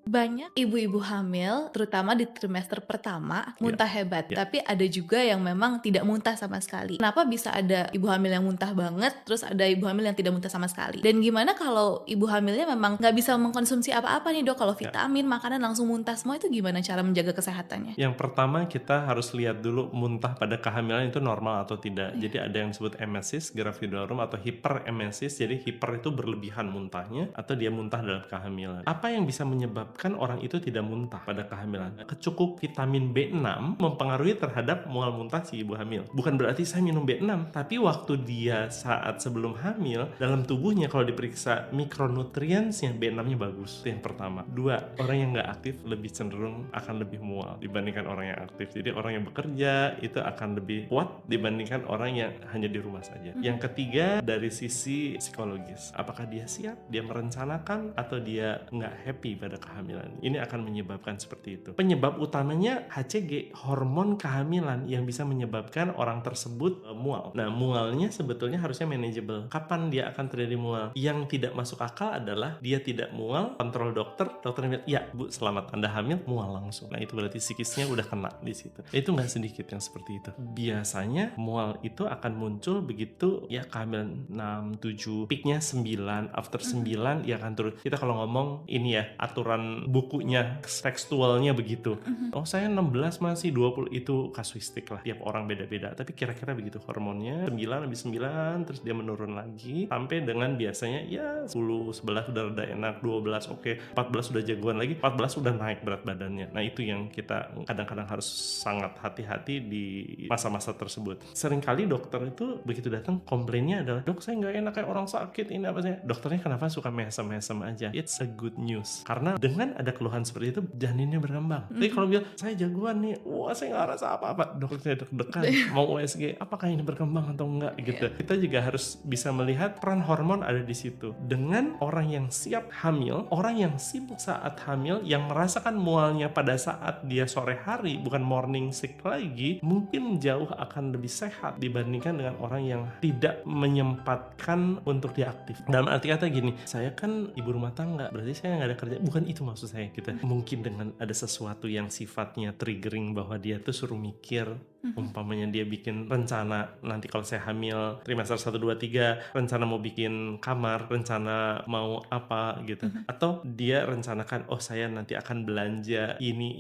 Banyak ibu-ibu hamil, terutama di trimester pertama, Ya, muntah hebat, ya. tapi ada juga yang memang tidak muntah sama sekali. Kenapa bisa ada ibu hamil yang muntah banget, terus ada ibu hamil yang tidak muntah sama sekali? Dan gimana kalau ibu hamilnya memang nggak bisa mengkonsumsi apa-apa nih dok, kalau Ya. vitamin, makanan langsung muntah semua itu gimana cara menjaga kesehatannya? Yang pertama kita harus lihat dulu muntah pada kehamilan itu normal atau tidak. Iya. Jadi ada yang disebut emesis gravidarum atau hiperemesis. Jadi hiper itu berlebihan muntahnya atau dia muntah dalam kehamilan. Apa yang bisa menyebabkan orang itu tidak muntah pada kehamilan? Kecukup vitamin B6 mempengaruhi terhadap mual muntah si ibu hamil. Bukan berarti saya minum B6, tapi waktu dia saat sebelum hamil dalam tubuhnya kalau diperiksa mikronutriensnya B6-nya bagus. Itu yang pertama. Dua, orang yang nggak aktif lebih cenderung akan lebih mual dibandingkan orang yang aktif. Jadi orang yang bekerja itu akan lebih kuat dibandingkan orang yang hanya di rumah saja. Yang ketiga dari sisi psikologis. Apakah dia siap? Dia merencanakan atau dia nggak happy pada kehamilan? Ini akan menyebabkan seperti itu. Penyebab utamanya HCG, hormon kehamilan yang bisa menyebabkan orang tersebut mual. Nah, mualnya sebetulnya harusnya manageable. Kapan dia akan terjadi mual? Yang tidak masuk akal adalah dia tidak mual, kontrol dokter bilang, ya bu selamat Anda hamil, mual langsung. Nah itu berarti psikisnya udah kena di situ. Itu nggak sedikit yang seperti itu. Biasanya mual itu akan muncul begitu ya kehamilan 6, 7, peaknya 9, after 9 ya akan turun. Kita kalau ngomong ini ya aturan bukunya, tekstualnya begitu. Oh saya 16 masih 20, itu kasuistik lah. Tiap orang beda-beda. Tapi kira-kira begitu hormonnya 9 habis 9 terus dia menurun lagi sampai dengan biasanya ya 10, 11 udah rada enak, 12 oke, 14 udah jagoan lagi, 14 udah naik berat badannya. Nah itu yang kita kadang-kadang harus sangat hati-hati di masa-masa tersebut. Seringkali dokter itu begitu datang komplainnya adalah, dok saya nggak enak kayak orang sakit, ini apa sih? Dokternya kenapa suka mesem-mesem aja? It's a good news. Karena dengan ada keluhan seperti itu, janinnya berkembang. Tapi kalau bilang, saya jagoan nih, wah saya nggak rasa apa-apa, dokternya deg-degan, mau USG, apakah ini berkembang atau enggak gitu. Kita juga harus bisa melihat peran hormon ada di situ. Dengan orang yang siap hamil, orang yang sibuk saat hamil, yang merasakan mualnya pada saat dia sore hari, bukan morning sick lagi, mungkin jauh akan lebih sehat dibandingkan dengan orang yang tidak menyempatkan untuk dia aktif. Dalam arti kata gini, saya kan ibu rumah tangga, berarti saya nggak ada kerja. Bukan itu maksud saya gitu. Mungkin dengan ada sesuatu yang sifatnya triggering bahwa dia tuh suruh mikir, umpamanya dia bikin rencana nanti kalau saya hamil trimester 1, 2, 3, rencana mau bikin kamar, rencana mau apa gitu, atau dia rencanakan oh saya nanti akan belanja ini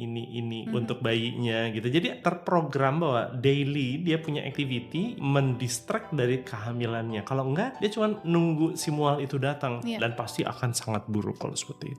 untuk bayinya gitu. Jadi terprogram bahwa daily dia punya activity mendistract dari kehamilannya. Kalau enggak dia cuma nunggu si mual itu datang, Iya. dan pasti akan sangat buruk kalau seperti itu.